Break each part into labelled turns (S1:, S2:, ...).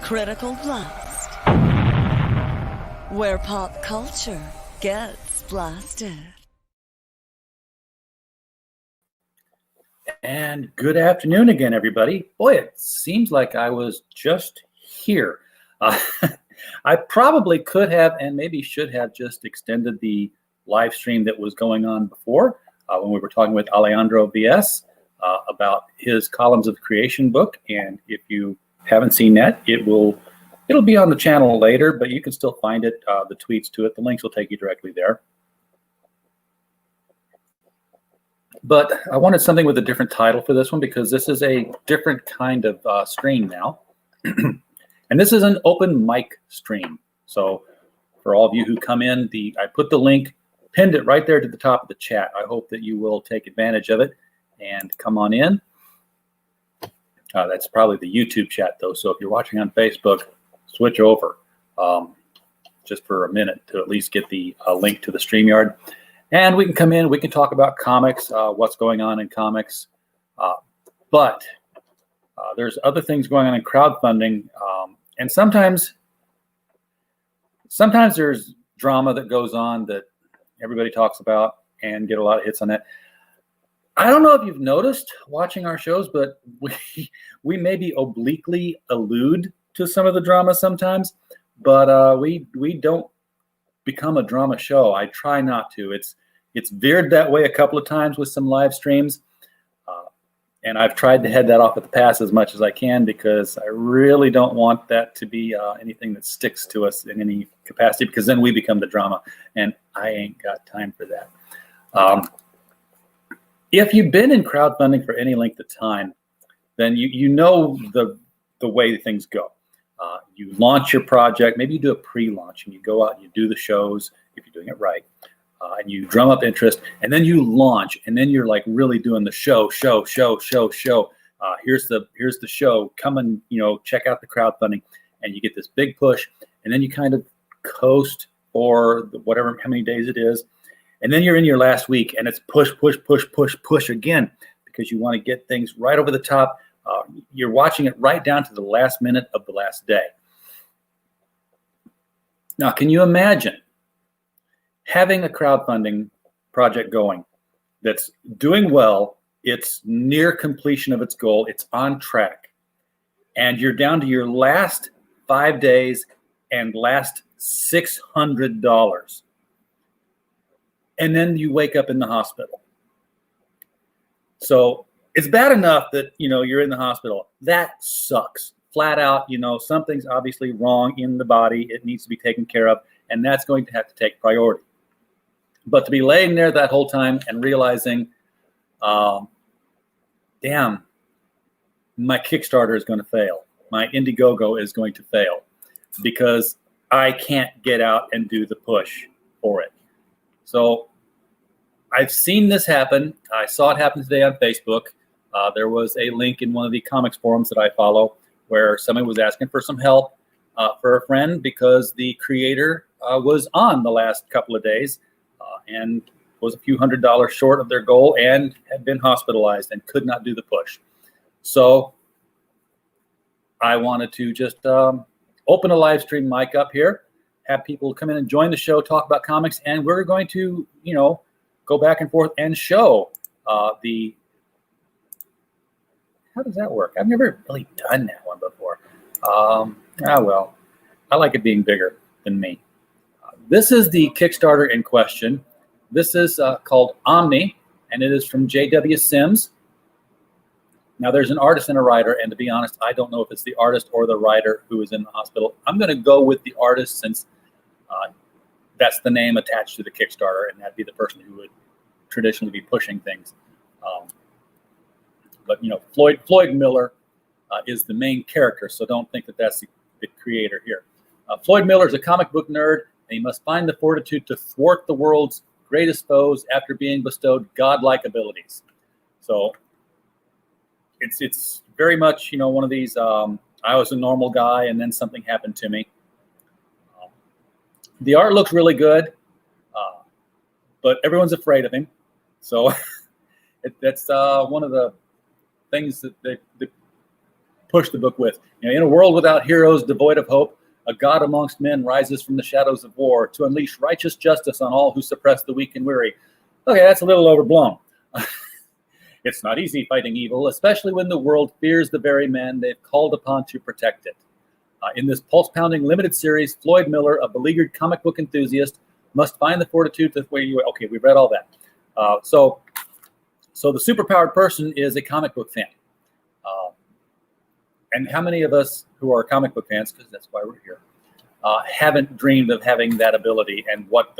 S1: Critical Blast, where pop culture gets blasted.
S2: And good afternoon again, everybody. Boy, it seems like I was just here. I probably could have and maybe should have just extended the live stream that was going on before when we were talking with Alejandro VS about his Columns of Creation book. And if you haven't seen that, it'll be on the channel later, but you can still find it, the tweets to it. The links will take you directly there. But I wanted something with a different title for this one because this is a different kind of stream now. And this is an open mic stream. So for all of you who come in, I put the link, pinned it right there to the top of the chat. I hope that you will take advantage of it and come on in. That's probably the YouTube chat, though. So if you're watching on Facebook, switch over just for a minute to at least get the link to the StreamYard. And we can come in, we can talk about comics, what's going on in comics. But there's other things going on in crowdfunding. And sometimes there's drama that goes on that everybody talks about and get a lot of hits on that. I don't know if you've noticed watching our shows, but we maybe obliquely allude to some of the drama sometimes, but we don't become a drama show. I try not to. It's veered that way a couple of times with some live streams, and I've tried to head that off at the pass as much as I can because I really don't want that to be anything that sticks to us in any capacity, because then we become the drama, and I ain't got time for that. If you've been in crowdfunding for any length of time, then you know the way things go. You launch your project, maybe you do a pre-launch, and you go out and you do the shows if you're doing it right, and you drum up interest, and then you launch, and then you're like really doing the show. Here's the show. Come and check out the crowdfunding, and you get this big push, and then you kind of coast for whatever how many days it is. And then you're in your last week, and it's push again because you want to get things right over the top. You're watching it right down to the last minute of the last day. Now, can you imagine having a crowdfunding project going that's doing well, it's near completion of its goal, it's on track, and you're down to your last 5 days and last $600. And then you wake up in the hospital. So it's bad enough that, you're in the hospital. That sucks. Flat out, something's obviously wrong in the body. It needs to be taken care of, and that's going to have to take priority. But to be laying there that whole time and realizing, damn, my Kickstarter is going to fail. My Indiegogo is going to fail because I can't get out and do the push for it. So I've seen this happen. I saw it happen today on Facebook. There was a link in one of the comics forums that I follow where somebody was asking for some help for a friend because the creator was on the last couple of days and was a few $100s short of their goal and had been hospitalized and could not do the push. So I wanted to just open a live stream mic up here, have people come in and join the show, talk about comics, and we're going to, go back and forth and show how does that work? I've never really done that one before. Well, I like it being bigger than me. This is the Kickstarter in question. This is called Omni, and it is from J.W. Sims. Now, there's an artist and a writer, and to be honest, I don't know if it's the artist or the writer who is in the hospital. I'm going to go with the artist since that's the name attached to the Kickstarter, and that'd be the person who would traditionally be pushing things. But Floyd Miller is the main character, so don't think that that's the creator here. Floyd Miller is a comic book nerd, and he must find the fortitude to thwart the world's greatest foes after being bestowed godlike abilities. So it's very much one of these. I was a normal guy, and then something happened to me. The art looks really good, but everyone's afraid of him. So that's one of the things that push the book with. In a world without heroes, devoid of hope, a God amongst men rises from the shadows of war to unleash righteous justice on all who suppress the weak and weary. Okay, that's a little overblown. It's not easy fighting evil, especially when the world fears the very man they've called upon to protect it. In this pulse-pounding limited series, Floyd Miller, a beleaguered comic book enthusiast, must find the fortitude to okay, we read all that. So the superpowered person is a comic book fan. And how many of us who are comic book fans, because that's why we're here, haven't dreamed of having that ability and what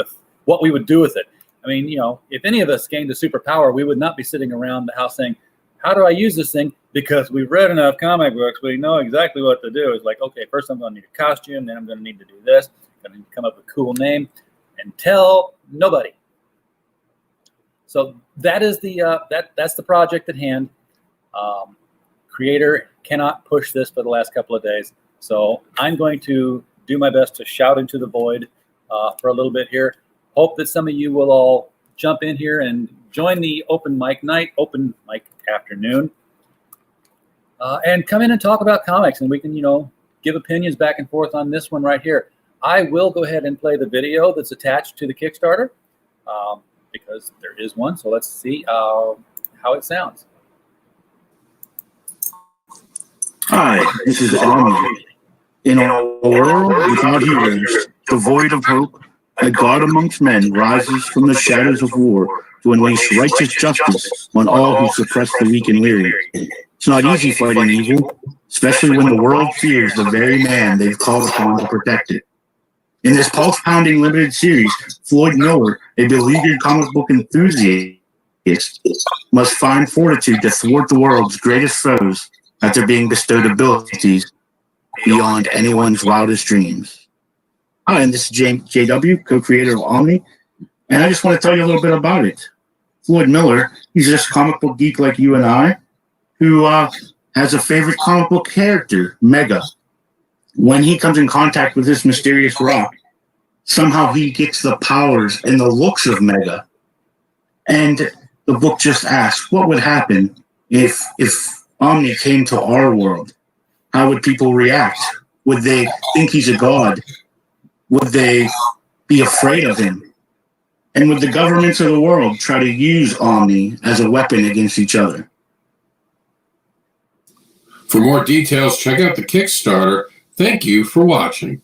S2: we would do with it? I mean, if any of us gained a superpower, we would not be sitting around the house saying, how do I use this thing? Because we've read enough comic books, we know exactly what to do. It's like, okay, first I'm going to need a costume, then I'm going to need to do this, I'm going to come up with a cool name, and tell nobody. So that is that's the project at hand. Creator cannot push this for the last couple of days, so I'm going to do my best to shout into the void for a little bit here. Hope that some of you will all jump in here and join the open mic night, open mic afternoon, and come in and talk about comics, and we can, give opinions back and forth on this one right here. I will go ahead and play the video that's attached to the Kickstarter because there is one. So let's see how it sounds.
S3: Hi, this is Omni. In a world without heroes, devoid of hope, a God amongst men rises from the shadows of war to unleash righteous justice on all who suppress the weak and weary. It's not easy fighting evil, especially when the world fears the very man they've called upon to protect it. In this pulse-pounding limited series, Floyd Miller, a beleaguered comic book enthusiast, must find fortitude to thwart the world's greatest foes after being bestowed abilities beyond anyone's wildest dreams. Hi, and this is JW, co-creator of Omni, and I just want to tell you a little bit about it. Floyd Miller, he's just a comic book geek like you and I, who has a favorite comic book character, Mega. When he comes in contact with this mysterious rock, somehow he gets the powers and the looks of Mega. And the book just asks, what would happen if Omni came to our world? How would people react? Would they think he's a god? Would they be afraid of him? And would the governments of the world try to use Omni as a weapon against each other?
S4: For more details, check out the Kickstarter. Thank you for watching.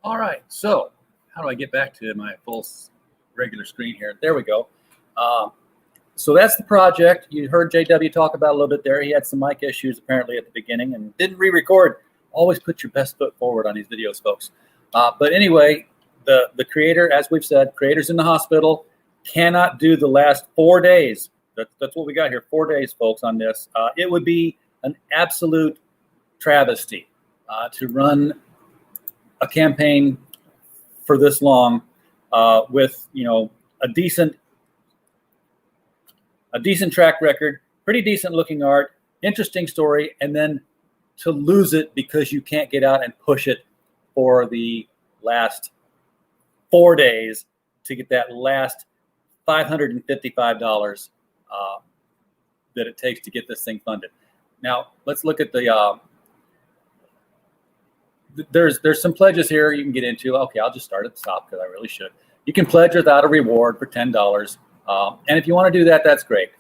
S2: All right, so how do I get back to my full regular screen here? There we go. So that's the project. You heard JW talk about a little bit there. He had some mic issues apparently at the beginning and didn't re-record. Always put your best foot forward on these videos, folks. But anyway, the creator, as we've said, creator's in the hospital, cannot do the last 4 days. That's what we got here, 4 days, folks, on this. It would be an absolute travesty to run a campaign for this long with, a decent track record, pretty decent looking art, interesting story, and then to lose it because you can't get out and push it for the last 4 days to get that last $555 that it takes to get this thing funded. Now, let's look at the, there's some pledges here you can get into. Okay, I'll just start at the top because I really should. You can pledge without a reward for $10. And if you want to do that, that's great.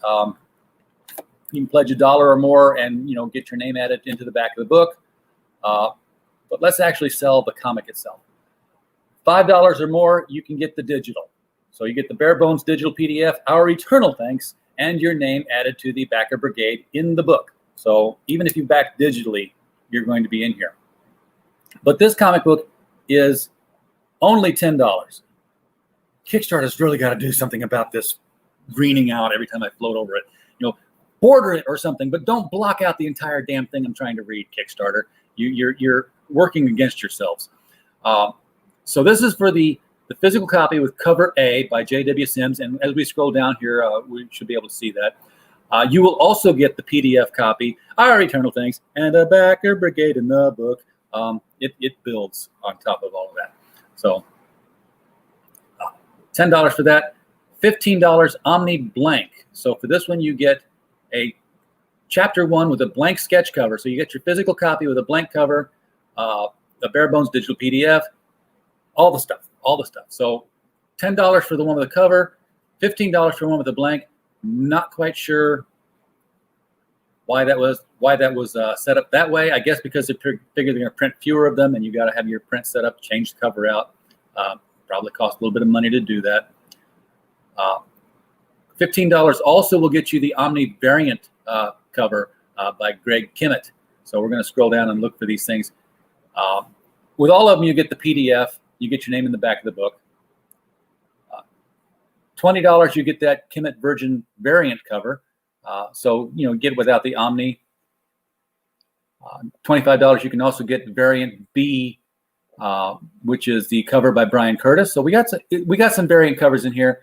S2: You can pledge $1 or more and, get your name added into the back of the book. But let's actually sell the comic itself. $5 or more, you can get the digital. So you get the bare bones digital PDF, Our Eternal Thanks, and your name added to the backer brigade in the book. So even if you back digitally, you're going to be in here. But this comic book is only $10. Kickstarter's really got to do something about this greening out every time I float over it. Border it or something, but don't block out the entire damn thing I'm trying to read, Kickstarter. You're working against yourselves. So this is for the physical copy with cover A by J.W. Sims, and as we scroll down here, we should be able to see that. You will also get the PDF copy, Our Eternal Thanks, and a backer brigade in the book. It builds on top of all of that. So $10 for that, $15 Omni blank. So for this one, you get a Chapter 1 with a blank sketch cover. So you get your physical copy with a blank cover, a bare bones digital PDF, all the stuff. So $10 for the one with the cover, $15 for one with the blank. Not quite sure why that was set up that way. I guess because they figured they're going to print fewer of them, and you got to have your print set up, change the cover out. Probably cost a little bit of money to do that. $15 also will get you the Omni variant cover by Greg Kimmett. So we're going to scroll down and look for these things. With all of them, you get the PDF. You get your name in the back of the book. $20, you get that Kimmett Virgin variant cover. So, get without the Omni. $25, you can also get variant B, which is the cover by Brian Curtis. So we got some variant covers in here.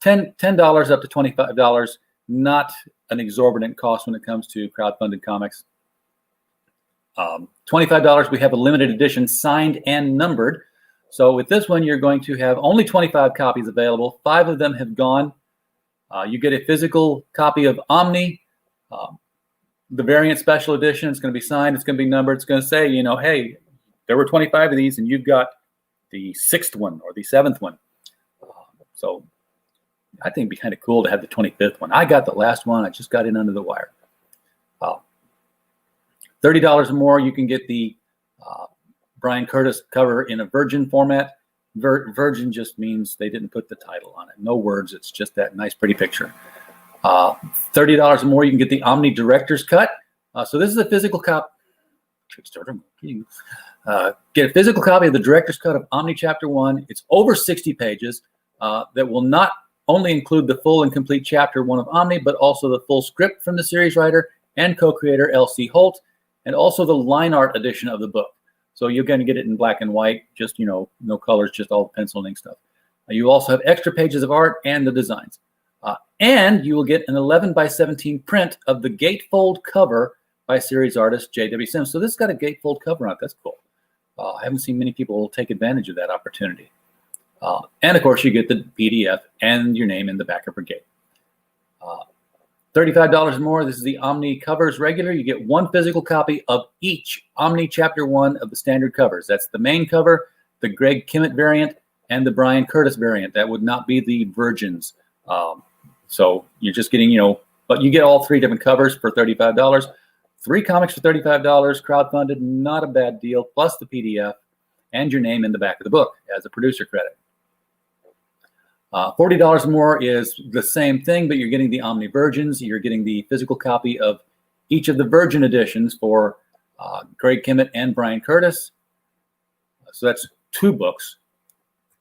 S2: $10 up to $25, not an exorbitant cost when it comes to crowdfunded comics. $25, we have a limited edition signed and numbered. So with this one, you're going to have only 25 copies available. 5 of them have gone. You get a physical copy of Omni, the variant special edition. It's going to be signed. It's going to be numbered. It's going to say, hey, there were 25 of these, and you've got the 6th one or the 7th one. So I think it'd be kind of cool to have the 25th one. I got the last one. I just got in under the wire. $30 or more, you can get the Brian Curtis cover in a Virgin format. Virgin just means they didn't put the title on it. No words. It's just that nice, pretty picture. $30 or more, you can get the Omni Director's Cut. So this is a physical copy. Get a physical copy of the Director's Cut of Omni Chapter 1. It's over 60 pages that will not only include the full and complete Chapter 1 of Omni, but also the full script from the series writer and co-creator L.C. Holt, and also the line art edition of the book. So you're going to get it in black and white, just, no colors, just all pencil and ink stuff. You also have extra pages of art and the designs. And you will get an 11 by 17 print of the gatefold cover by series artist J.W. Sims. So this has got a gatefold cover on it. That's cool. I haven't seen many people take advantage of that opportunity. And of course, you get the PDF and your name in the back of her gate. $35 more. This is the Omni Covers regular. You get one physical copy of each Omni Chapter 1 of the standard covers. That's the main cover, the Greg Kimmett variant, and the Brian Curtis variant. That would not be the Virgins. So you're just getting, but you get all 3 different covers for $35. 3 comics for $35, crowdfunded, not a bad deal, plus the PDF and your name in the back of the book as a producer credit. $40 more is the same thing, but you're getting the Omni Virgins. You're getting the physical copy of each of the Virgin editions for Greg Kimmett and Brian Curtis. So that's 2 books,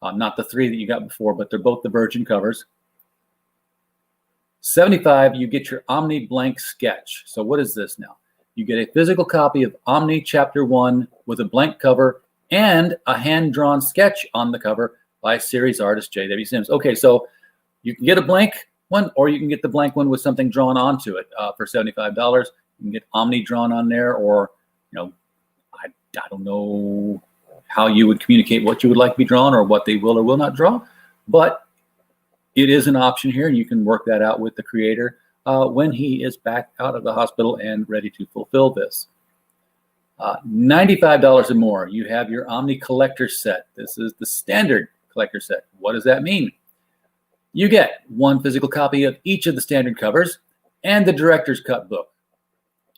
S2: not the 3 that you got before, but they're both the Virgin covers. $75, you get your Omni blank sketch. So what is this now? You get a physical copy of Omni Chapter 1 with a blank cover and a hand-drawn sketch on the cover by series artist J.W. Sims. Okay, so you can get a blank one, or you can get the blank one with something drawn onto it for $75. You can get Omni drawn on there, or, I don't know how you would communicate what you would like to be drawn or what they will or will not draw, but it is an option here, and you can work that out with the creator when he is back out of the hospital and ready to fulfill this. $95 or more, you have your Omni Collector Set. This is the standard collector set. What does that mean? You get one physical copy of each of the standard covers and the director's cut book.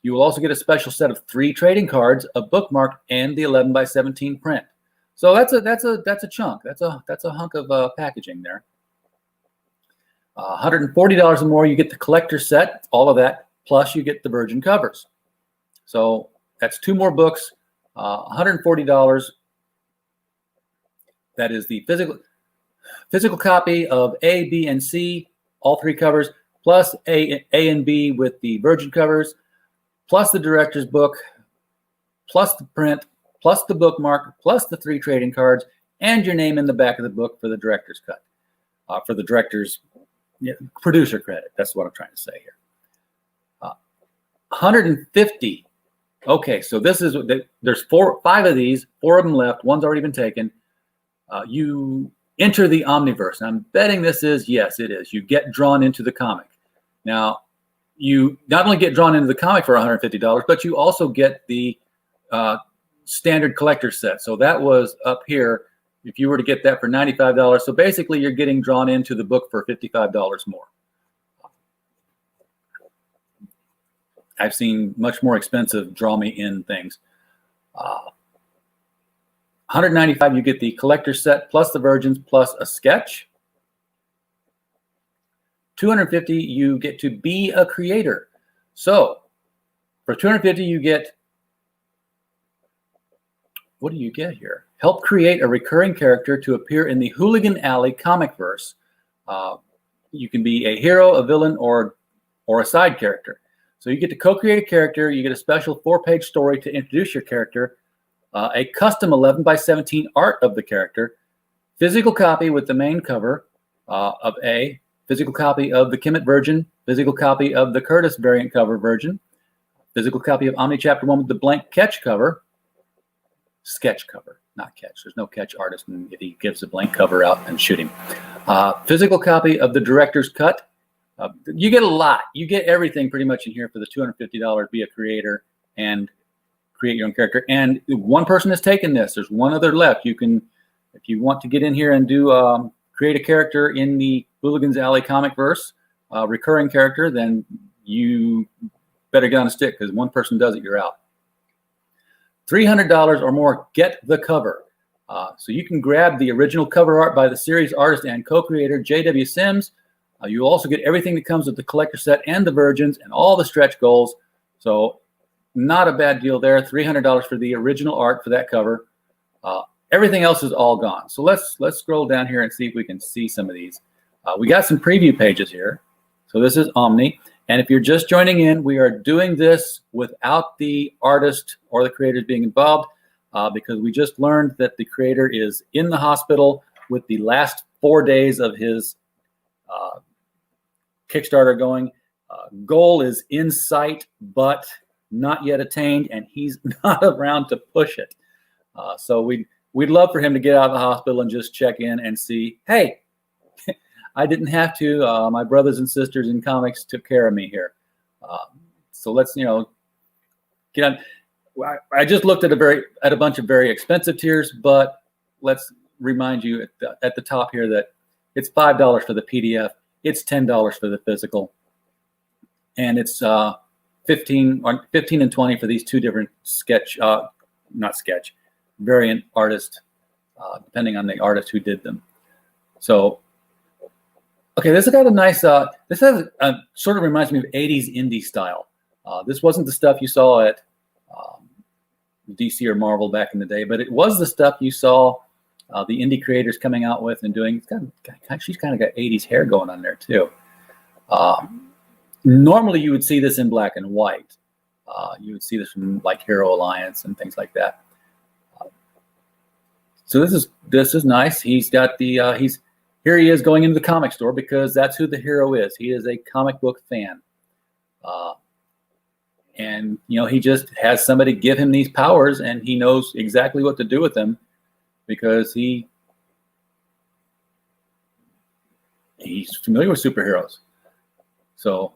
S2: You will also get a special set of 3 trading cards, a bookmark, and the 11 by 17 print. So that's a chunk. That's a hunk of packaging there. $140 or more, you get the collector set, all of that, plus you get the Virgin covers. So that's 2 more books, $140. That is the physical copy of A, B, and C, all 3 covers, plus A and B with the Virgin covers, plus the director's book, plus the print, plus the bookmark, plus the 3 trading cards, and your name in the back of the book for the director's cut, for the director's producer credit. That's what I'm trying to say here. $150. Okay, so this is, there's 5 of these, 4 of them left. One's already been taken. You enter the Omniverse. And I'm betting this is, yes, it is. You get drawn into the comic. Now, you not only get drawn into the comic for $150, but you also get the standard collector set. So that was up here if you were to get that for $95. So basically you're getting drawn into the book for $55 more. I've seen much more expensive draw me in things. $195, you get the collector set plus the virgins plus a sketch. $250, you get to be a creator. So for $250, you get, what do you get here? Help create a recurring character to appear in the Hooligan Alley comic verse. You can be a hero, a villain, or a side character. So you get to co-create a character. You get a special 4-page story to introduce your character, a custom 11x17 art of the character, physical copy with the main cover of A, physical copy of the Kemet version, physical copy of the Curtis variant cover version, physical copy of Omni Chapter 1 with the blank sketch cover, not catch. There's no catch artist, and if he gives a blank cover out and shoot him. Physical copy of the director's cut. You get a lot. You get everything pretty much in here for the $250. Be a creator and create your own character. And one person has taken this. There's one other left. You can, if you want to get in here and do create a character in the Hooligan's Alley comic verse, recurring character, then you better get on a stick because one person does it, you're out. $300 or more, get the cover. So you can grab the original cover art by the series artist and co-creator J.W. Sims. You'll also get everything that comes with the collector set and the virgins and all the stretch goals. So not a bad deal there. $300 for the original art for that cover. Everything else is all gone. So let's scroll down here and see if we can see some of these. We got some preview pages here. So this is Omni. And if you're just joining in, we are doing this without the artist or the creators being involved because we just learned that the creator is in the hospital with the last 4 days of his Kickstarter going. Goal is in sight, but not yet attained, and he's not around to push it. So we'd love for him to get out of the hospital and just check in and see, hey, I didn't have to. My brothers and sisters in comics took care of me here. So let's, get on. I just looked at a bunch of very expensive tiers, but let's remind you at the top here that it's $5 for the PDF. It's $10 for the physical, and it's 15 and 20 for these two different variant artists, depending on the artist who did them. So, okay, this has got a nice. This has sort of reminds me of 80s indie style. This wasn't the stuff you saw at DC or Marvel back in the day, but it was the stuff you saw the indie creators coming out with and doing. She's kind of got 80s hair going on there too. Normally you would see this in black and white. You would see this from like Hero Alliance and things like that. So this is nice. He's got the here he is going into the comic store because that's who the hero is. He is a comic book fan. And he just has somebody give him these powers and he knows exactly what to do with them because he's familiar with superheroes. So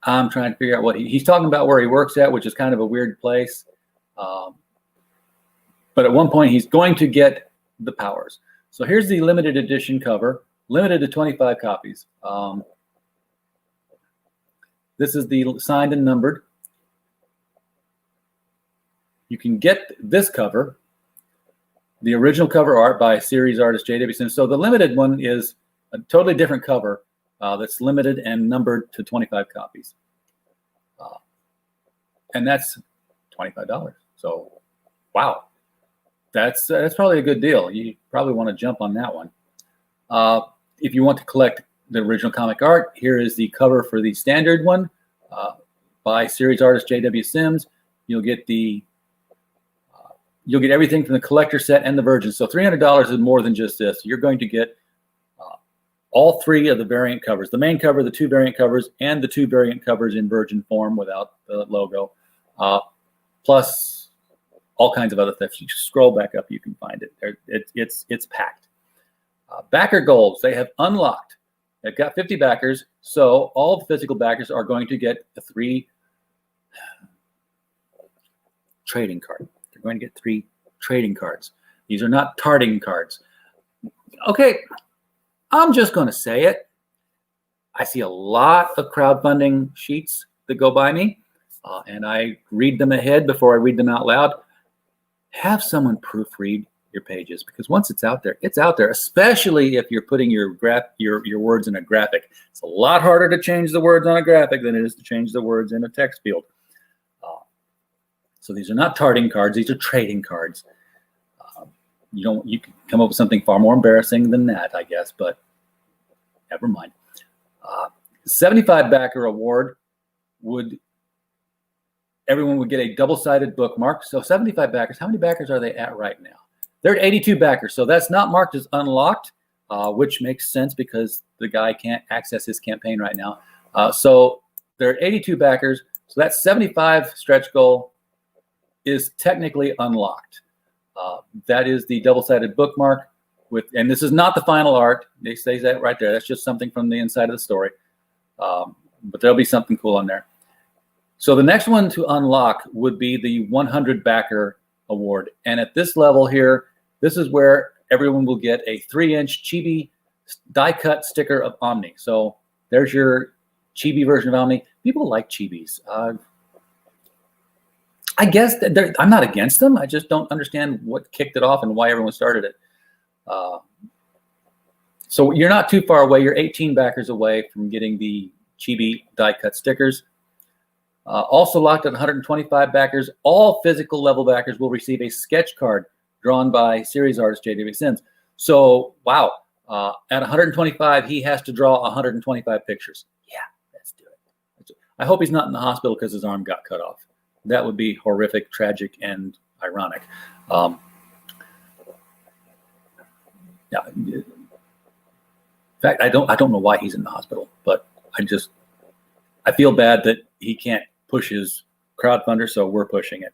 S2: I'm trying to figure out what he's talking about where he works at, which is kind of a weird place. But at one point he's going to get the powers. So here's the limited edition cover, limited to 25 copies. This is the signed and numbered. You can get this cover, the original cover art by series artist J.W. Sims. So the limited one is a totally different cover that's limited and numbered to 25 copies. And that's $25. So, wow. That's probably a good deal. You probably want to jump on that one. If you want to collect the original comic art, here is the cover for the standard one by series artist J.W. Sims. You'll get everything from the collector set and the virgin. So $300 is more than just this. You're going to get all three of the variant covers: the main cover, the two variant covers, and the two variant covers in virgin form without the logo, plus all kinds of other stuff. You scroll back up, you can find it. It's packed. Backer goals, they have unlocked. They've got 50 backers, so all the physical backers are going to get a 3 trading card. They're going to get 3 trading cards. These are not tarting cards. Okay, I'm just going to say it. I see a lot of crowdfunding sheets that go by me, and I read them ahead before I read them out loud. Have someone proofread your pages, because once it's out there, especially if you're putting your words in a graphic. It's a lot harder to change the words on a graphic than it is to change the words in a text field. So these are not tarting cards, these are trading cards. You can come up with something far more embarrassing than that, I guess, but never mind. 75 backer award everyone would get a double-sided bookmark. So 75 backers, how many backers are they at right now? They're at 82 backers, so that's not marked as unlocked, which makes sense because the guy can't access his campaign right now. So they're at 82 backers, so that 75 stretch goal is technically unlocked. That is the double-sided bookmark and this is not the final art. They say that right there. That's just something from the inside of the story. But there'll be something cool on there. So the next one to unlock would be the 100 backer award. And at this level here, this is where everyone will get a 3-inch chibi die-cut sticker of Omni. So there's your chibi version of Omni. People like chibis. I guess I'm not against them. I just don't understand what kicked it off and why everyone started it. So you're not too far away. You're 18 backers away from getting the chibi die-cut stickers. Also locked at 125 backers, all physical level backers will receive a sketch card drawn by series artist J.W. Sims. So, wow, at 125, he has to draw 125 pictures. Yeah, let's do it. I hope he's not in the hospital because his arm got cut off. That would be horrific, tragic, and ironic. Yeah. In fact, I don't know why he's in the hospital, but I feel bad that he can't push his crowdfunder, so we're pushing it.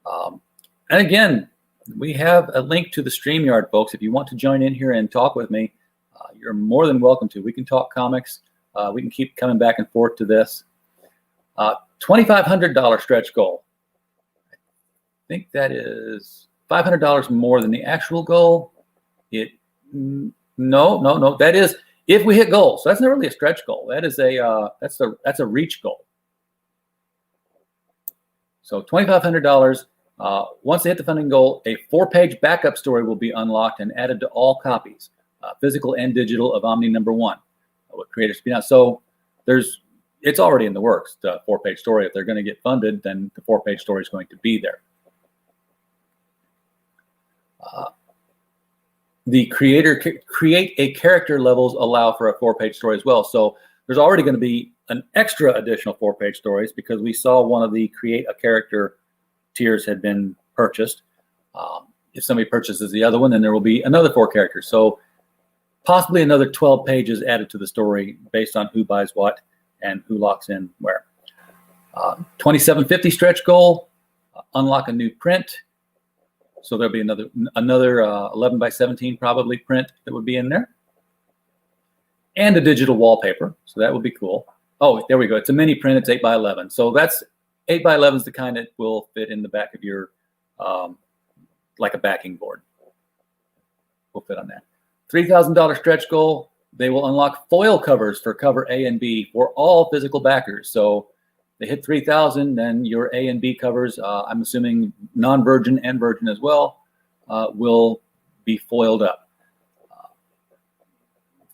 S2: And again, we have a link to the StreamYard, folks. If you want to join in here and talk with me, you're more than welcome to. We can talk comics. We can keep coming back and forth to this. $2,500 stretch goal. I think that is $500 more than the actual goal. No. That is if we hit goals. So that's not really a stretch goal. That is that's a reach goal. So $2,500. Once they hit the funding goal, a 4-page backup story will be unlocked and added to all copies, physical and digital, of Omni #1. What creators be now. So it's already in the works. The 4-page story. If they're going to get funded, then the 4-page story is going to be there. The create a character levels allow for a 4-page story as well. So there's already going to be an extra additional 4-page stories because we saw one of the create a character tiers had been purchased. If somebody purchases the other one, then there will be another 4 characters. So possibly another 12 pages added to the story based on who buys what and who locks in where. 2750 stretch goal, unlock a new print. So there'll be another 11 by 17 probably print that would be in there. And a digital wallpaper. So that would be cool. Oh, there we go. It's a mini print. It's 8 by 11. So that's 8 by 11 is the kind that will fit in the back of your, like a backing board. We'll fit on that. $3,000 stretch goal. They will unlock foil covers for cover A and B for all physical backers. So they hit 3,000, then your A and B covers, I'm assuming non-virgin and virgin as well, will be foiled up.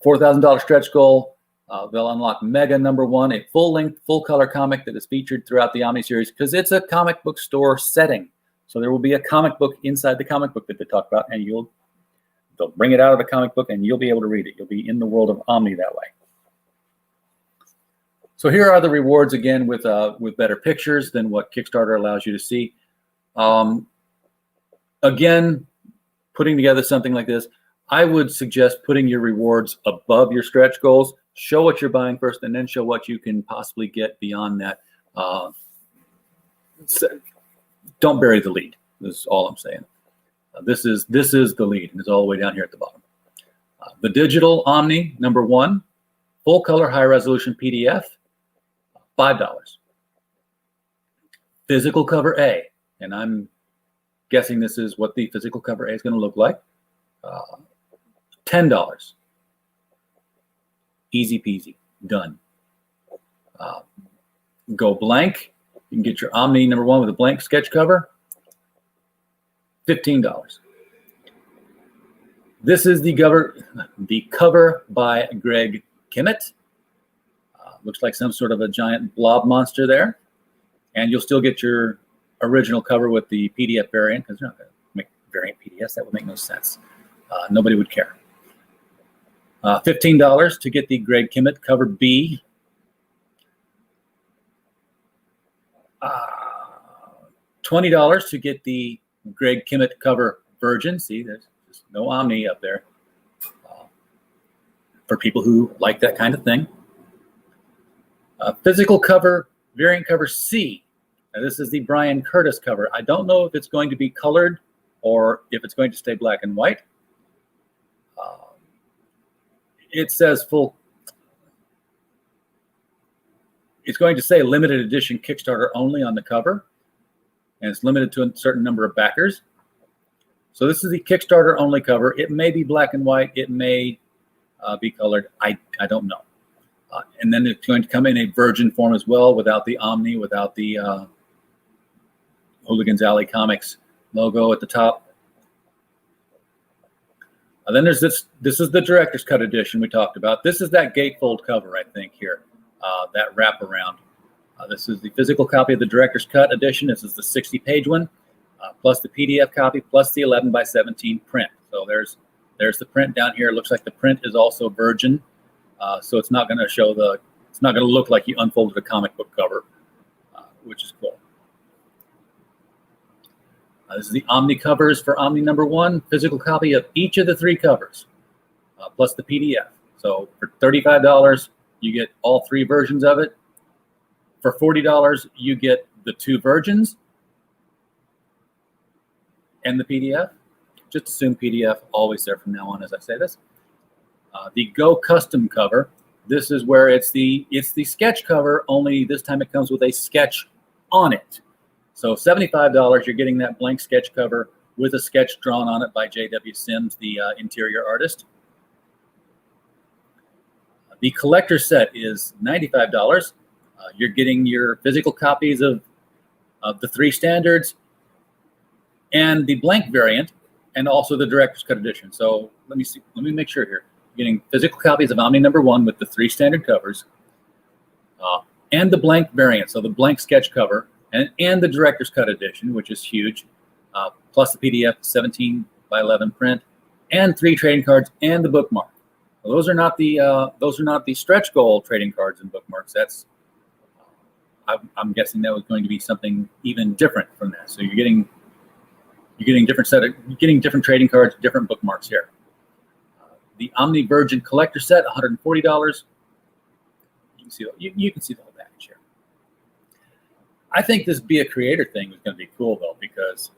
S2: $4,000 stretch goal. They'll unlock Mega #1, a full-length, full-color comic that is featured throughout the Omni series because it's a comic book store setting. So there will be a comic book inside the comic book that they talk about, and they'll bring it out of the comic book, and you'll be able to read it. You'll be in the world of Omni that way. So here are the rewards again with better pictures than what Kickstarter allows you to see. Again, putting together something like this, I would suggest putting your rewards above your stretch goals. Show what you're buying first, and then show what you can possibly get beyond that. Don't bury the lead. This is all I'm saying. This is the lead, and it's all the way down here at the bottom. The digital Omni #1, full color high resolution PDF, $5. Physical cover A, and I'm guessing this is what the physical cover A is going to look like. $10. Easy peasy, done. Go blank. You can get your Omni #1 with a blank sketch cover. $15. This is the cover by Greg Kimmett. Looks like some sort of a giant blob monster there. And you'll still get your original cover with the PDF variant, because you're not going to make variant PDFs. That would make no sense. Nobody would care. $15 to get the Greg Kimmett cover B. $20 to get the Greg Kimmett cover Virgin. See, there's just no Omni up there. For people who like that kind of thing. Physical cover, variant cover C. Now, this is the Brian Curtis cover. I don't know if it's going to be colored or if it's going to stay black and white. It says full. It's going to say limited edition Kickstarter only on the cover, and it's limited to a certain number of backers. So this is the Kickstarter only cover. It may be black and white. It may be colored. I don't know. And then it's going to come in a virgin form as well, without the Omni, without the Hooligans Alley Comics logo at the top. Then there's this. This is the director's cut edition we talked about. This is that gatefold cover, I think, here, that wraparound. This is the physical copy of the director's cut edition. This is the 60-page one, plus the PDF copy, plus the 11x17 print. So there's the print down here. It looks like the print is also virgin, so it's not going to show the. It's not going to look like you unfolded a comic book cover, which is cool. This is the Omni covers for Omni #1, physical copy of each of the 3 covers, plus the PDF. So for $35, you get all 3 versions of it. For $40, you get the 2 versions and the PDF. Just assume PDF, always there from now on as I say this. The Go Custom cover. This is where it's the sketch cover, only this time it comes with a sketch on it. So $75, you're getting that blank sketch cover with a sketch drawn on it by J.W. Sims, the interior artist. The collector set is $95. You're getting your physical copies of the 3 standards and the blank variant, and also the director's cut edition. So let me see. Let me make sure here. You're getting physical copies of Omni #1 with the 3 standard covers, and the blank variant, so the blank sketch cover. And the director's cut edition, which is huge, plus the PDF 17x11 print, and 3 trading cards and the bookmark. Well, those are not the stretch goal trading cards and bookmarks. That's I'm guessing that was going to be something even different from that. So you're getting different trading cards, different bookmarks here. The Omni Virgin Collector Set, $140. You can see the whole package here. I think this Be a Creator thing is going to be cool, though, because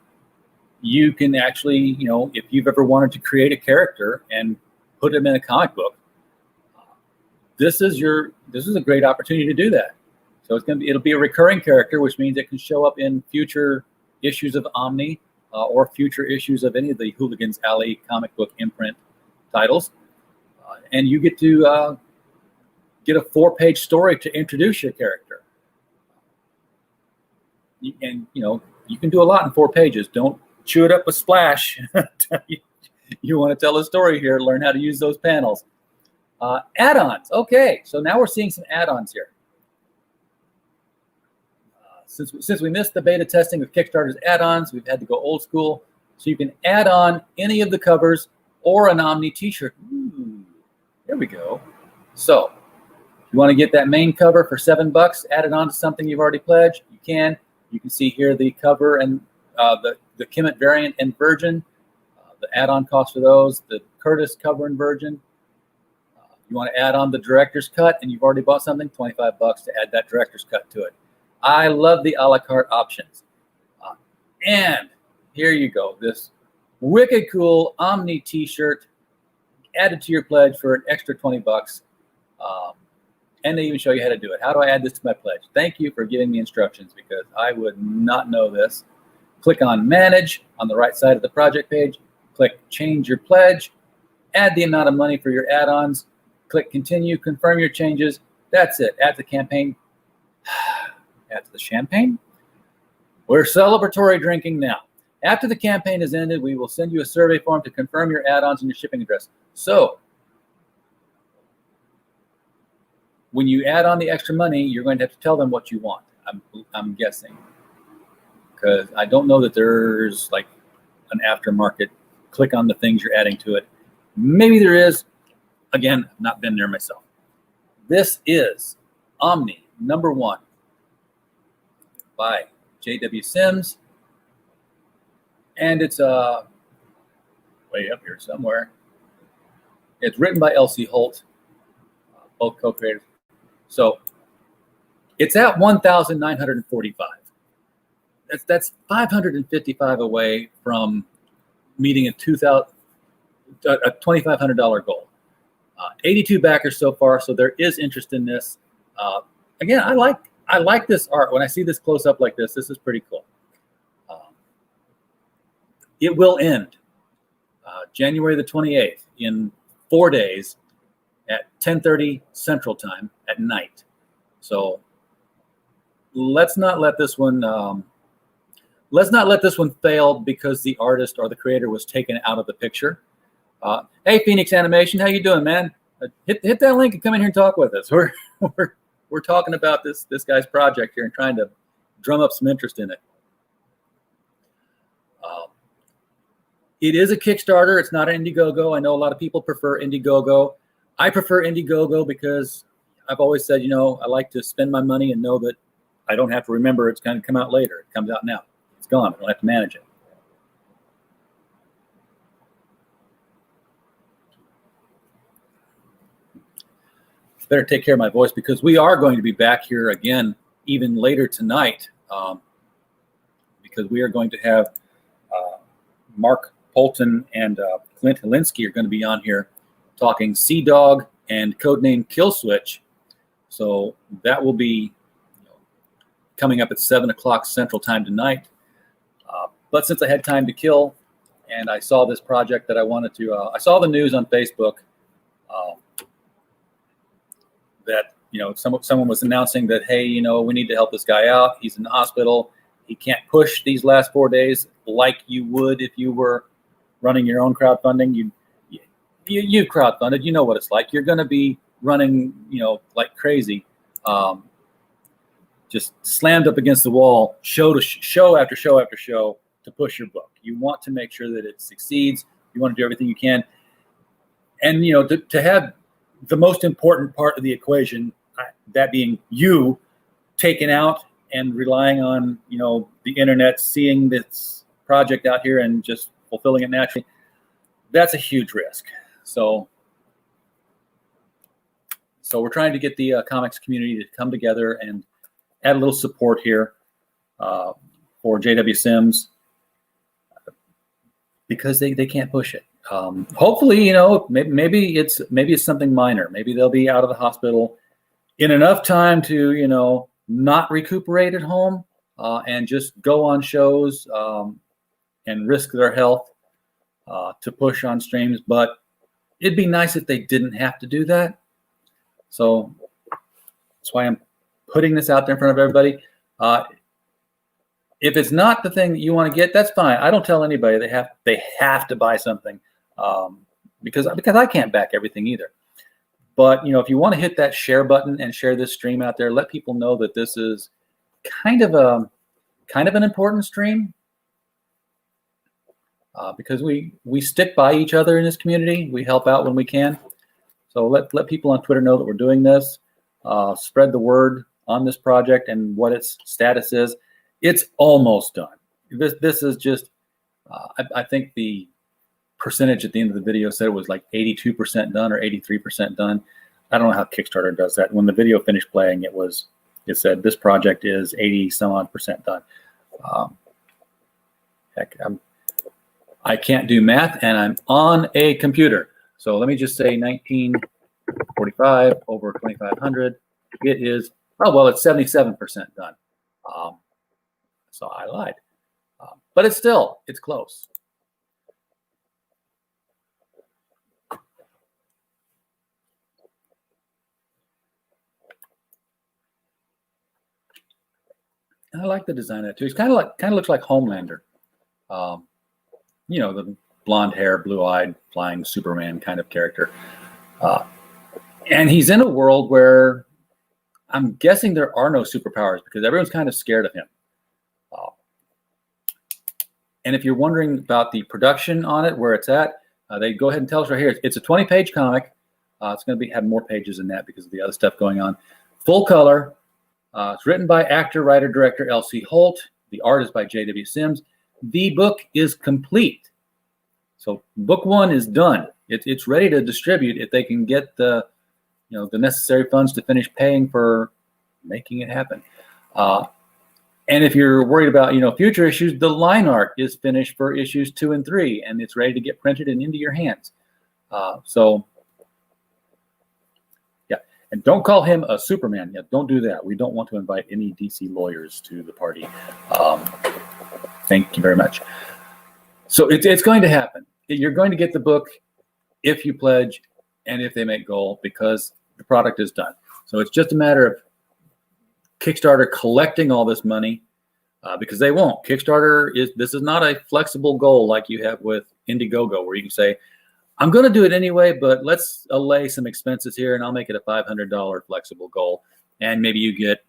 S2: you can actually, if you've ever wanted to create a character and put him in a comic book, this is a great opportunity to do that. So it'll be a recurring character, which means it can show up in future issues of Omni or future issues of any of the Hooligans Alley comic book imprint titles, and you get to get a 4-page story to introduce your character. And you can do a lot in 4 pages. Don't chew it up with splash. You want to tell a story here, learn how to use those panels. Add-ons. Okay, so now we're seeing some add-ons here. Since we missed the beta testing of Kickstarter's add-ons, we've had to go old school. So you can add on any of the covers or an Omni t-shirt. There we go. So if you want to get that main cover for $7, add it on to something you've already pledged, you can. You can see here the cover and the Kimmett variant and Virgin, the add-on cost for those, the Curtis cover and Virgin. You want to add on the director's cut and you've already bought something, $25 to add that director's cut to it. I love the a la carte options. And here you go, this wicked cool Omni t-shirt. added to your pledge for an extra 20 bucks. And they even show you how to do it. How do I add this to my pledge? Thank you for giving me instructions, because I would not know this. Click on Manage on the right side of the project page. Click Change Your Pledge. Add the amount of money for your add-ons. Click Continue. Confirm your changes. That's it. Add the campaign. Add to the champagne. We're celebratory drinking now. After the campaign is ended, we will send you a survey form to confirm your add-ons and your shipping address. So, when you add on the extra money, you're going to have to tell them what you want. I'm guessing, because I don't know that there's like an aftermarket. Click on the things you're adding to it. Maybe there is. Again, I've not been there myself. This is Omni #1 by J.W. Sims, and it's way up here somewhere. It's written by Elsie Holt, both co-creators. So it's at 1,945. That's 555 away from meeting a $2,500 goal. 82 backers so far, so there is interest in this. Again, I like this art. When I see this close up like this is pretty cool. It will end January the 28th in 4 days at 10:30 Central Time at night. So let's not let this one fail because the artist or the creator was taken out of the picture. Hey, Phoenix Animation, how you doing, man? Hit that link and come in here and talk with us. We're talking about this guy's project here and trying to drum up some interest in it. It is a Kickstarter. It's not an Indiegogo. I know a lot of people prefer Indiegogo. I prefer Indiegogo because I've always said, I like to spend my money and know that I don't have to remember it's going to come out later. It comes out now. It's gone. I don't have to manage it. Better take care of my voice because we are going to be back here again even later tonight because we are going to have Mark Polton and Clint Helinski are going to be on here talking Sea Dog and codename Kill Switch. So that will be coming up at 7 o'clock Central Time tonight. But since I had time to kill and I saw this project that I wanted to, I saw the news on Facebook that, someone was announcing that, hey, we need to help this guy out. He's in the hospital. He can't push these last 4 days like you would if you were running your own crowdfunding. You've crowdfunded. You know what it's like. You're going to be running, like crazy, just slammed up against the wall, show after show after show to push your book. You want to make sure that it succeeds. You want to do everything you can. And, to have the most important part of the equation, that being you, taken out and relying on, the internet, seeing this project out here and just fulfilling it naturally, that's a huge risk. So we're trying to get the comics community to come together and add a little support here for JW Sims because they can't push it. Hopefully, maybe it's something minor. Maybe they'll be out of the hospital in enough time to, not recuperate at home and just go on shows and risk their health to push on streams. But it'd be nice if they didn't have to do that. So that's why I'm putting this out there in front of everybody. If it's not the thing that you want to get, that's fine. I don't tell anybody they have to buy something because I can't back everything either. But if you want to hit that share button and share this stream out there, let people know that this is kind of an important stream because we stick by each other in this community. We help out when we can. So let people on Twitter know that we're doing this. Spread the word on this project and what its status is. It's almost done. This is just, I think the percentage at the end of the video said it was like 82% done or 83% done. I don't know how Kickstarter does that. When the video finished playing, it said this project is 80 some odd percent done. Heck, I can't do math and I'm on a computer. So let me just say 1945 over 2,500. It is, oh, well, it's 77% done. So I lied. But it's close. I like the design of that too. He's kind of looks like Homelander. You know, the blonde hair, blue-eyed, flying Superman kind of character. And he's in a world where I'm guessing there are no superpowers because everyone's kind of scared of him. And if you're wondering about the production on it, where it's at, they go ahead and tell us right here. It's a 20-page comic. It's going to have more pages than that because of the other stuff going on. Full color. It's written by actor, writer, director L.C. Holt. The art is by J.W. Sims. The book is complete. So book one is done. It's ready to distribute if they can get the necessary funds to finish paying for making it happen. And if you're worried about future issues, the line art is finished for issues 2 and 3, and it's ready to get printed and into your hands. So. And don't call him a Superman yet. Don't do that. We don't want to invite any DC lawyers to the party. Thank you very much. So it's going to happen. You're going to get the book if you pledge and if they make goal because the product is done. So it's just a matter of Kickstarter collecting all this money because they won't. Kickstarter this is not a flexible goal like you have with Indiegogo where you can say, I'm going to do it anyway, but let's allay some expenses here, and I'll make it a $500 flexible goal. And maybe you get,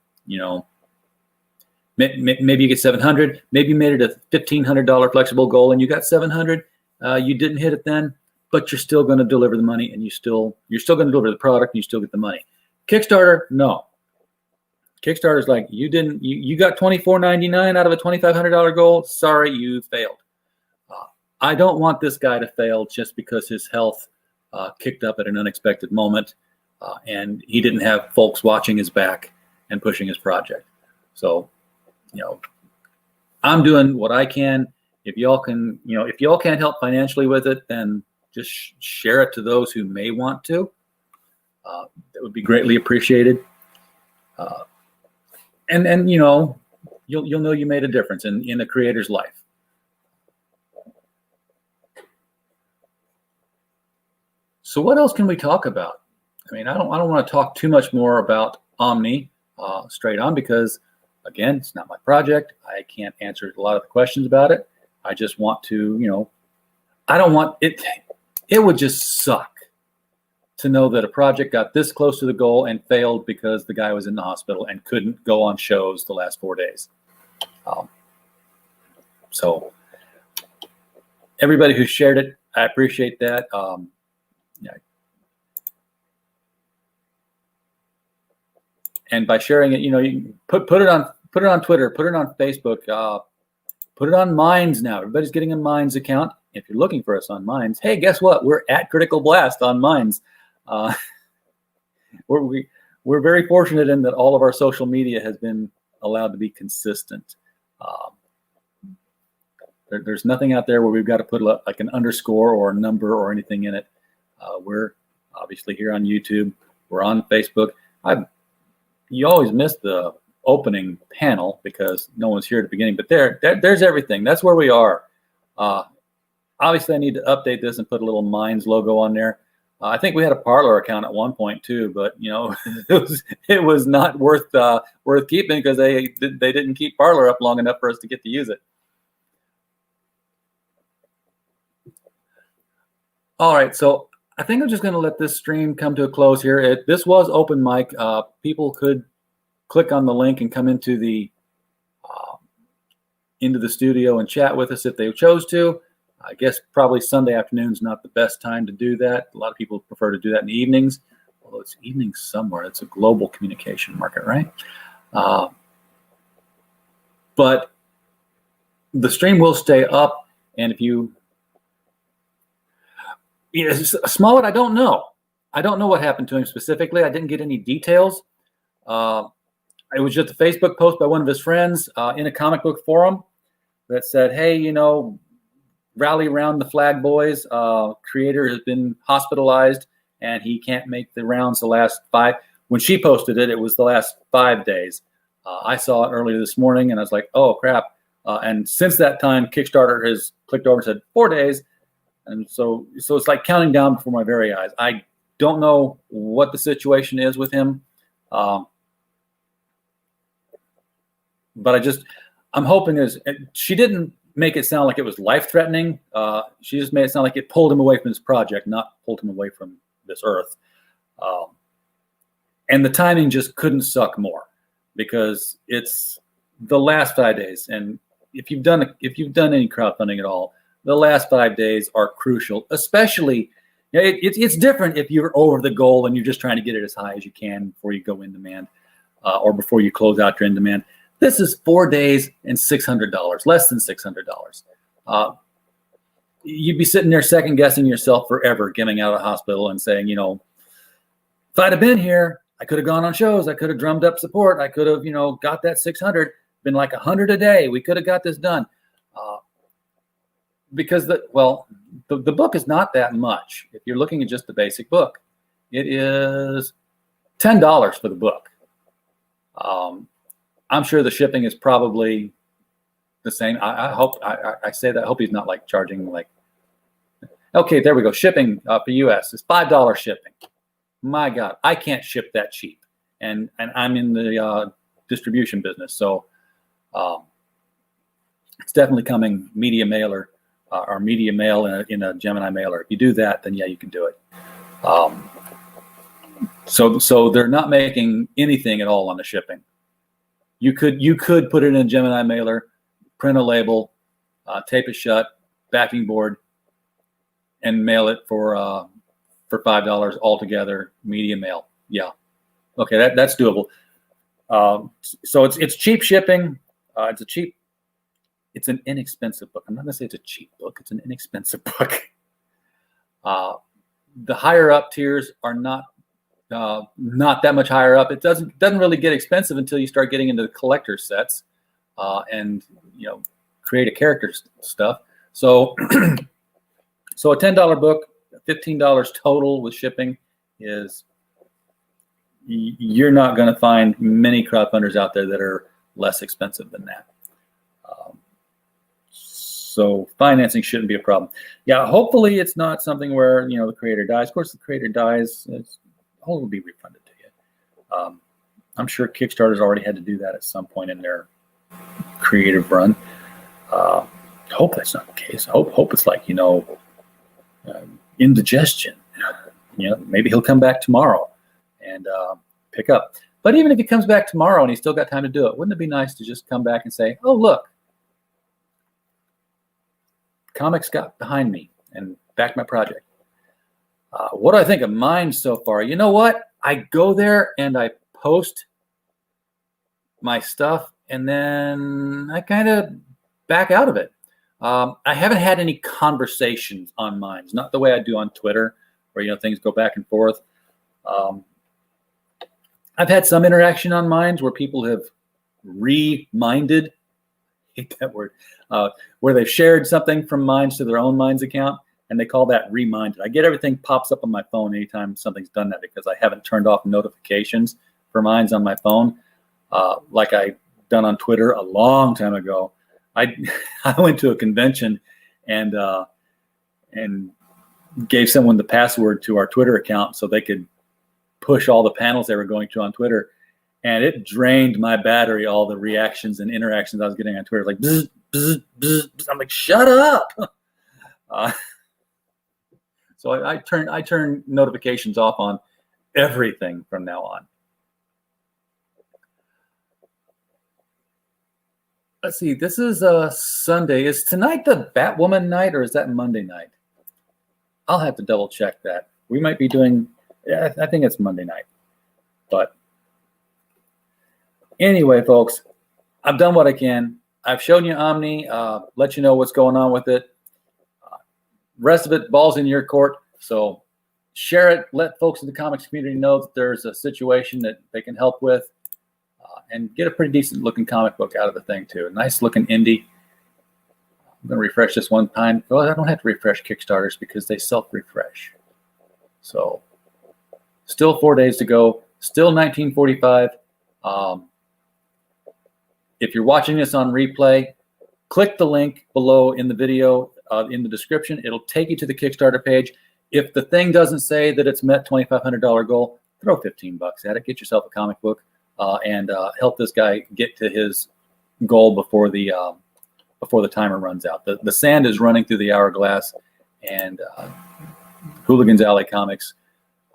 S2: maybe you get 700. Maybe you made it a $1,500 flexible goal, and you got 700. You didn't hit it then, but you're still going to deliver the money, and you're still going to deliver the product, and you still get the money. Kickstarter, no. Kickstarter's like you got $24.99 out of a $2,500 goal. Sorry, you failed. I don't want this guy to fail just because his health kicked up at an unexpected moment and he didn't have folks watching his back and pushing his project. So, I'm doing what I can. If y'all can, if y'all can't help financially with it, then just share it to those who may want to. That would be greatly appreciated. And you'll know you made a difference in a creator's life. So what else can we talk about? I mean, I don't want to talk too much more about Omni straight on because, again, it's not my project. I can't answer a lot of the questions about it. I just want to, I don't want it. It would just suck to know that a project got this close to the goal and failed because the guy was in the hospital and couldn't go on shows the last 4 days. So everybody who shared it, I appreciate that. Yeah. And by sharing it, you put it on Twitter, put it on Facebook, put it on Minds now. Everybody's getting a Minds account. If you're looking for us on Minds, hey, guess what? We're at Critical Blast on Minds. We're very fortunate in that all of our social media has been allowed to be consistent. There's nothing out there where we've got to put like an underscore or a number or anything in it. We're obviously here on YouTube. We're on Facebook. You always miss the opening panel because no one's here at the beginning, but there's everything. That's where we are. Obviously, I need to update this and put a little Minds logo on there. I think we had a Parler account at one point too, but it was not worth keeping because they didn't keep Parler up long enough for us to get to use it. All right, so I think I'm just going to let this stream come to a close here. This was open mic. People could click on the link and come into the studio and chat with us if they chose to. I guess probably Sunday afternoon is not the best time to do that. A lot of people prefer to do that in the evenings, although it's evenings somewhere. It's a global communication market, right? But the stream will stay up, and if you Smollett, I don't know. I don't know what happened to him specifically. I didn't get any details. It was just a Facebook post by one of his friends in a comic book forum that said, hey, rally around the Flag Boys. Creator has been hospitalized, and he can't make the rounds the last 5. When she posted it, it was the last 5 days. I saw it earlier this morning, and I was like, oh, crap. And since that time, Kickstarter has clicked over and said 4 days. And so it's like counting down before my very eyes. I don't know what the situation is with him. But I'm hoping she didn't make it sound like it was life-threatening. She just made it sound like it pulled him away from this project, not pulled him away from this earth. And the timing just couldn't suck more, because it's the last 5 days. And if you've done any crowdfunding at all, the last 5 days are crucial, especially it's different if you're over the goal and you're just trying to get it as high as you can before you go in demand, or before you close out your in demand. This is 4 days and $600, less than $600. You'd be sitting there second guessing yourself forever, getting out of the hospital and saying, if I'd have been here, I could have gone on shows. I could have drummed up support. I could have, got that 600, been like 100 a day. We could have got this done. Because the book is not that much. If you're looking at just the basic book, it is $10 for the book. I'm sure the shipping is probably the same. I hope I say that. I hope he's not like charging like. Okay, there we go. Shipping for US is $5 shipping. My God, I can't ship that cheap, and I'm in the distribution business, so it's definitely coming media mailer or media mail in a Gemini mailer. If you do that, then yeah, you can do it. So they're not making anything at all on the shipping. You could put it in a Gemini mailer, print a label, tape it shut, backing board, and mail it for $5 altogether, media mail. Yeah, okay, that's doable. So it's cheap shipping. It's an inexpensive book. I'm not gonna say it's a cheap book. It's an inexpensive book. The higher up tiers are not that much higher up. It doesn't really get expensive until you start getting into the collector sets and create a character stuff. So so a $10 book, $15 total with shipping is, you're not going to find many crowdfunders out there that are less expensive than that. So financing shouldn't be a problem. Yeah, hopefully it's not something where the creator dies. Of course, the creator dies, all will be refunded to you. I'm sure Kickstarter's already had to do that at some point in their creative run. Hope that's not the case. Hope it's like indigestion. Maybe he'll come back tomorrow and pick up. But even if he comes back tomorrow and he's still got time to do it, wouldn't it be nice to just come back and say, oh, look, comics got behind me and backed my project. What do I think of mine so far? You know what? I go there and I post my stuff and then I kind of back out of it. I haven't had any conversations on mine. It's not the way I do on Twitter where, things go back and forth. I've had some interaction on mines where people have reminded, hate that word, where they've shared something from mines to their own mines account, and they call that reminded. I get everything pops up on my phone anytime something's done that because I haven't turned off notifications for mines on my phone, like I done on Twitter a long time ago. I went to a convention and gave someone the password to our Twitter account so they could push all the panels they were going to on Twitter, and it drained my battery, all the reactions and interactions I was getting on Twitter. Like, bzz, bzz, bzz, bzz. I'm like, shut up. So I turn notifications off on everything from now on. Let's see, this is Sunday. Is tonight the Batwoman night or is that Monday night? I'll have to double check that. We might be doing, yeah, I think it's Monday night. But anyway, folks, I've done what I can. I've shown you Omni, let you know what's going on with it. Rest of it, ball's in your court. So share it. Let folks in the comics community know that there's a situation that they can help with. And get a pretty decent looking comic book out of the thing too. A nice looking indie. I'm going to refresh this one time. Well, I don't have to refresh Kickstarters because they self-refresh. So still 4 days to go. Still 1945. If you're watching this on replay, click the link below in the video, in the description. It'll take you to the Kickstarter page. If the thing doesn't say that it's met $2,500 goal, throw 15 bucks at it. Get yourself a comic book and help this guy get to his goal before the timer runs out. The sand is running through the hourglass, and Hooligans Alley Comics,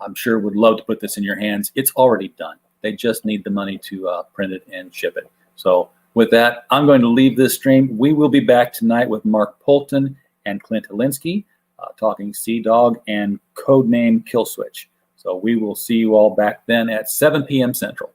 S2: I'm sure, would love to put this in your hands. It's already done. They just need the money to print it and ship it. So with that, I'm going to leave this stream. We will be back tonight with Mark Polton and Clint Helinski talking Sea Dog and Codename Killswitch. So we will see you all back then at 7 p.m. Central.